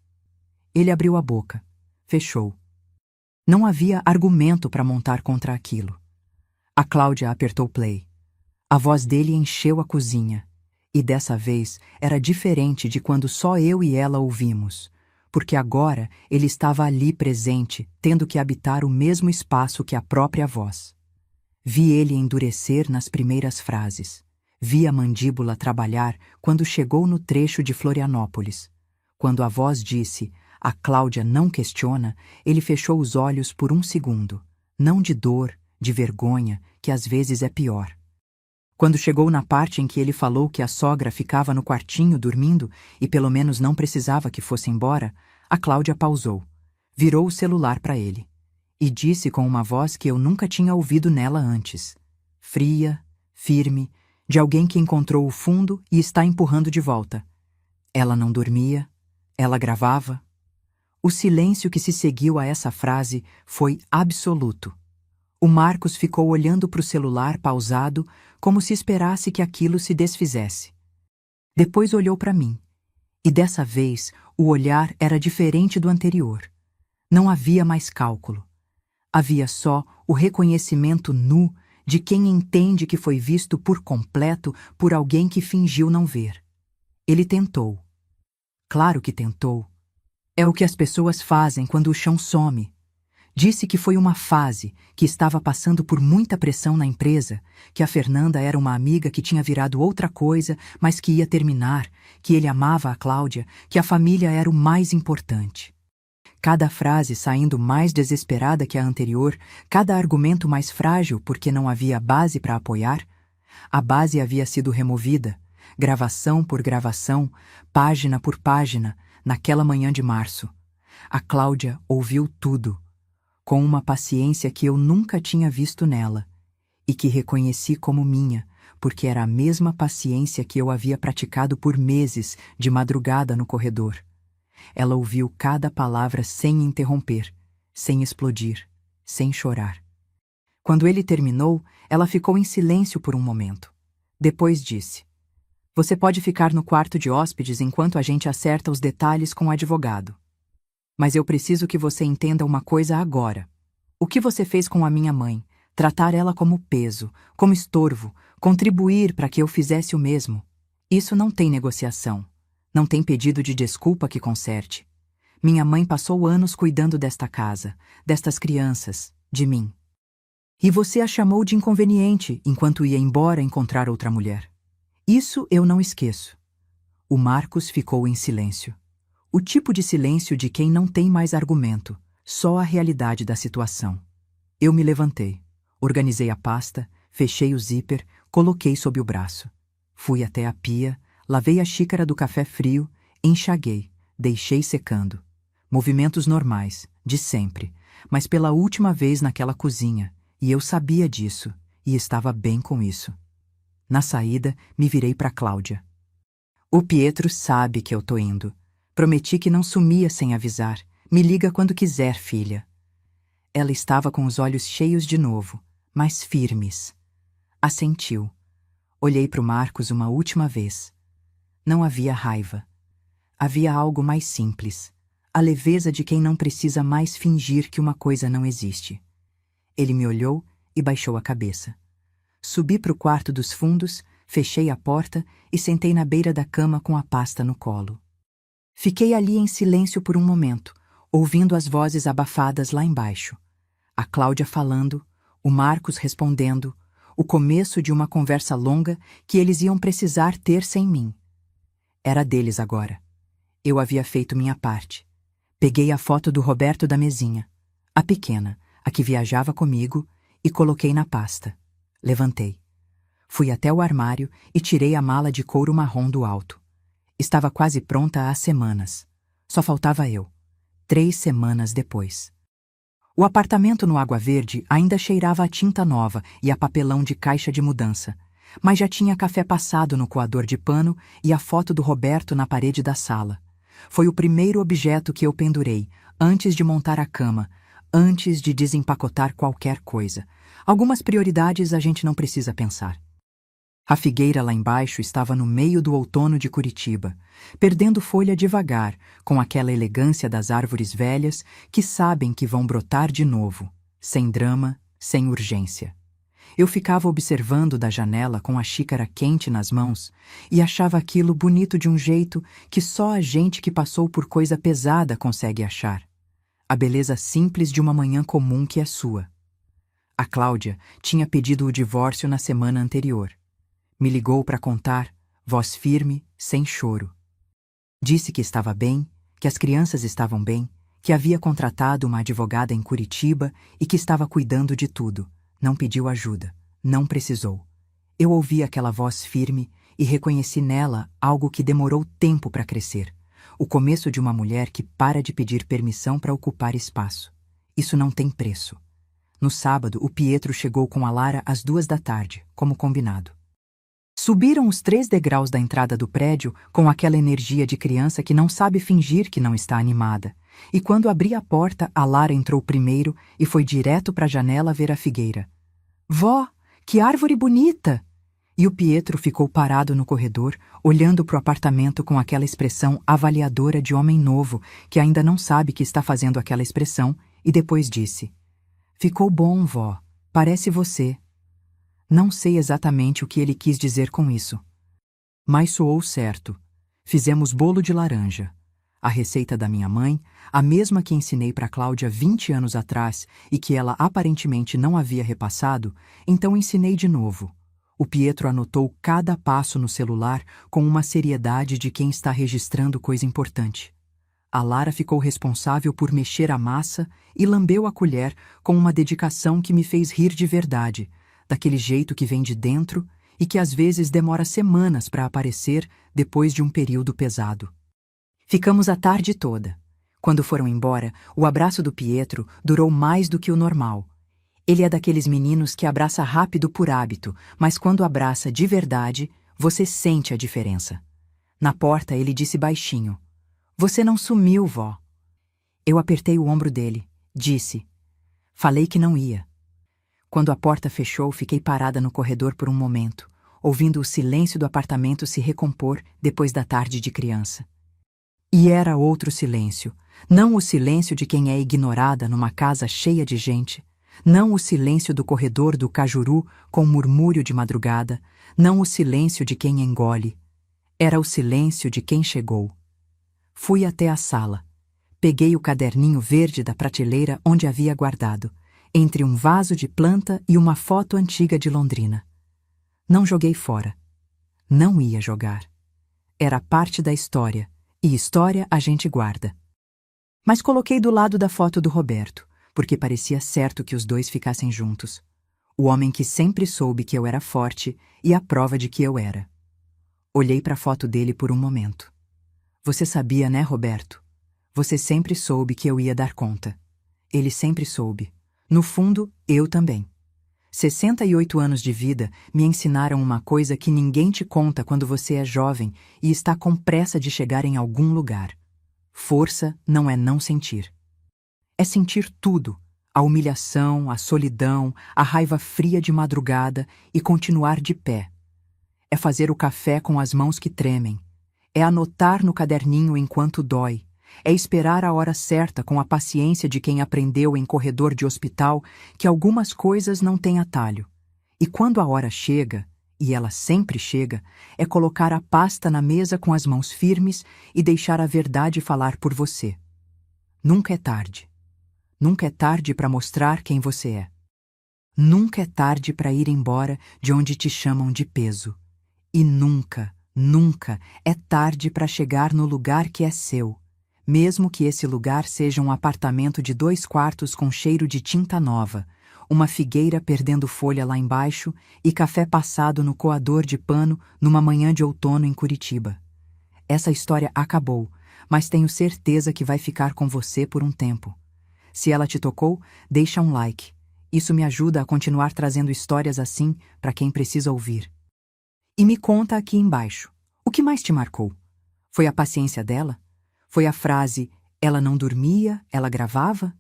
Ele abriu a boca, fechou. Não havia argumento para montar contra aquilo. A Cláudia apertou play. A voz dele encheu a cozinha, e dessa vez era diferente de quando só eu e ela ouvimos, porque agora ele estava ali presente, tendo que habitar o mesmo espaço que a própria voz. Vi ele endurecer nas primeiras frases. Vi a mandíbula trabalhar quando chegou no trecho de Florianópolis. Quando a voz disse, a Cláudia não questiona, ele fechou os olhos por 1 segundo. Não de dor, de vergonha, que às vezes é pior. Quando chegou na parte em que ele falou que a sogra ficava no quartinho dormindo e pelo menos não precisava que fosse embora, a Cláudia pausou, virou o celular para ele e disse com uma voz que eu nunca tinha ouvido nela antes, fria, firme, de alguém que encontrou o fundo e está empurrando de volta. Ela não dormia, ela gravava. O silêncio que se seguiu a essa frase foi absoluto. O Marcos ficou olhando para o celular pausado, como se esperasse que aquilo se desfizesse. Depois olhou para mim, e dessa vez o olhar era diferente do anterior. Não havia mais cálculo. Havia só o reconhecimento nu de quem entende que foi visto por completo por alguém que fingiu não ver. Ele tentou. Claro que tentou. É o que as pessoas fazem quando o chão some. Disse que foi uma fase, que estava passando por muita pressão na empresa, que a Fernanda era uma amiga que tinha virado outra coisa, mas que ia terminar, que ele amava a Cláudia, que a família era o mais importante. Cada frase saindo mais desesperada que a anterior, cada argumento mais frágil porque não havia base para apoiar. A base havia sido removida, gravação por gravação, página por página, naquela manhã de março. A Cláudia ouviu tudo. com uma paciência que eu nunca tinha visto nela, e que reconheci como minha, porque era a mesma paciência que eu havia praticado por meses de madrugada no corredor. Ela ouviu cada palavra sem interromper, sem explodir, sem chorar. Quando ele terminou, ela ficou em silêncio por um momento. Depois disse: "Você pode ficar no quarto de hóspedes enquanto a gente acerta os detalhes com o advogado. Mas eu preciso que você entenda uma coisa agora. O que você fez com a minha mãe, tratar ela como peso, como estorvo, contribuir para que eu fizesse o mesmo, isso não tem negociação. Não tem pedido de desculpa que conserte. Minha mãe passou anos cuidando desta casa, destas crianças, de mim. E você a chamou de inconveniente enquanto ia embora encontrar outra mulher. Isso eu não esqueço." O Marcos ficou em silêncio. O tipo de silêncio de quem não tem mais argumento, só a realidade da situação. Eu me levantei, organizei a pasta, fechei o zíper, coloquei sob o braço. Fui até a pia, lavei a xícara do café frio, enxaguei, deixei secando. Movimentos normais, de sempre, mas pela última vez naquela cozinha, e eu sabia disso, e estava bem com isso. Na saída, me virei para Cláudia. "O Pietro sabe que eu tô indo. Prometi que não sumia sem avisar. Me liga quando quiser, filha." Ela estava com os olhos cheios de novo, mas firmes. Assentiu. Olhei para o Marcos uma última vez. Não havia raiva. Havia algo mais simples, a leveza de quem não precisa mais fingir que uma coisa não existe. Ele me olhou e baixou a cabeça. Subi para o quarto dos fundos, fechei a porta e sentei na beira da cama com a pasta no colo. Fiquei ali em silêncio por um momento, ouvindo as vozes abafadas lá embaixo. A Cláudia falando, o Marcos respondendo, o começo de uma conversa longa que eles iam precisar ter sem mim. Era deles agora. Eu havia feito minha parte. Peguei a foto do Roberto da mesinha, a pequena, a que viajava comigo, e coloquei na pasta. Levantei. Fui até o armário e tirei a mala de couro marrom do alto. Estava quase pronta há semanas. Só faltava eu. 3 semanas depois. O apartamento no Água Verde ainda cheirava a tinta nova e a papelão de caixa de mudança, mas já tinha café passado no coador de pano e a foto do Roberto na parede da sala. Foi o primeiro objeto que eu pendurei, antes de montar a cama, antes de desempacotar qualquer coisa. Algumas prioridades a gente não precisa pensar. A figueira lá embaixo estava no meio do outono de Curitiba, perdendo folha devagar, com aquela elegância das árvores velhas que sabem que vão brotar de novo, sem drama, sem urgência. Eu ficava observando da janela com a xícara quente nas mãos e achava aquilo bonito de um jeito que só a gente que passou por coisa pesada consegue achar. A beleza simples de uma manhã comum que é sua. A Cláudia tinha pedido o divórcio na semana anterior. Me ligou para contar, voz firme, sem choro. Disse que estava bem, que as crianças estavam bem, que havia contratado uma advogada em Curitiba e que estava cuidando de tudo. Não pediu ajuda, não precisou. Eu ouvi aquela voz firme e reconheci nela algo que demorou tempo para crescer. O começo de uma mulher que para de pedir permissão para ocupar espaço. Isso não tem preço. No sábado, o Pietro chegou com a Lara às 2 da tarde, como combinado. Subiram os 3 degraus da entrada do prédio com aquela energia de criança que não sabe fingir que não está animada. E quando abri a porta, a Lara entrou primeiro e foi direto para a janela ver a figueira. "Vó, que árvore bonita!" E o Pietro ficou parado no corredor, olhando para o apartamento com aquela expressão avaliadora de homem novo, que ainda não sabe que está fazendo aquela expressão, e depois disse: "Ficou bom, vó. Parece você." Não sei exatamente o que ele quis dizer com isso. Mas soou certo. Fizemos bolo de laranja. A receita da minha mãe, a mesma que ensinei para Cláudia 20 anos atrás e que ela aparentemente não havia repassado, então ensinei de novo. O Pietro anotou cada passo no celular com uma seriedade de quem está registrando coisa importante. A Lara ficou responsável por mexer a massa e lambeu a colher com uma dedicação que me fez rir de verdade, daquele jeito que vem de dentro e que às vezes demora semanas para aparecer depois de um período pesado. Ficamos a tarde toda. Quando foram embora, o abraço do Pietro durou mais do que o normal. Ele é daqueles meninos que abraça rápido por hábito, mas quando abraça de verdade, você sente a diferença. Na porta, ele disse baixinho: "Você não sumiu, vó." Eu apertei o ombro dele. Disse: "Falei que não ia." Quando a porta fechou, fiquei parada no corredor por um momento, ouvindo o silêncio do apartamento se recompor depois da tarde de criança. E era outro silêncio, não o silêncio de quem é ignorada numa casa cheia de gente, não o silêncio do corredor do Cajuru com murmúrio de madrugada, não o silêncio de quem engole. Era o silêncio de quem chegou. Fui até a sala. Peguei o caderninho verde da prateleira onde havia guardado, entre um vaso de planta e uma foto antiga de Londrina. Não joguei fora. Não ia jogar. Era parte da história, e história a gente guarda. Mas coloquei do lado da foto do Roberto, porque parecia certo que os dois ficassem juntos. O homem que sempre soube que eu era forte e a prova de que eu era. Olhei para a foto dele por um momento. Você sabia, né, Roberto? Você sempre soube que eu ia dar conta. Ele sempre soube. No fundo, eu também. 68 anos de vida me ensinaram uma coisa que ninguém te conta quando você é jovem e está com pressa de chegar em algum lugar. Força não é não sentir. É sentir tudo, a humilhação, a solidão, a raiva fria de madrugada e continuar de pé. É fazer o café com as mãos que tremem. É anotar no caderninho enquanto dói. É esperar a hora certa com a paciência de quem aprendeu em corredor de hospital que algumas coisas não têm atalho. E quando a hora chega, e ela sempre chega, é colocar a pasta na mesa com as mãos firmes e deixar a verdade falar por você. Nunca é tarde. Nunca é tarde para mostrar quem você é. Nunca é tarde para ir embora de onde te chamam de peso. E nunca, nunca é tarde para chegar no lugar que é seu. Mesmo que esse lugar seja um apartamento de 2 quartos com cheiro de tinta nova, uma figueira perdendo folha lá embaixo e café passado no coador de pano numa manhã de outono em Curitiba. Essa história acabou, mas tenho certeza que vai ficar com você por um tempo. Se ela te tocou, deixa um like. Isso me ajuda a continuar trazendo histórias assim para quem precisa ouvir. E me conta aqui embaixo, o que mais te marcou? Foi a paciência dela? Foi a frase, ela não dormia, ela gravava?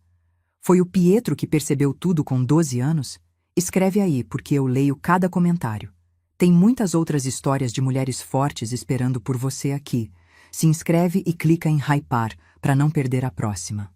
Foi o Pietro que percebeu tudo com 12 anos? Escreve aí, porque eu leio cada comentário. Tem muitas outras histórias de mulheres fortes esperando por você aqui. Se inscreve e clica em hypar para não perder a próxima.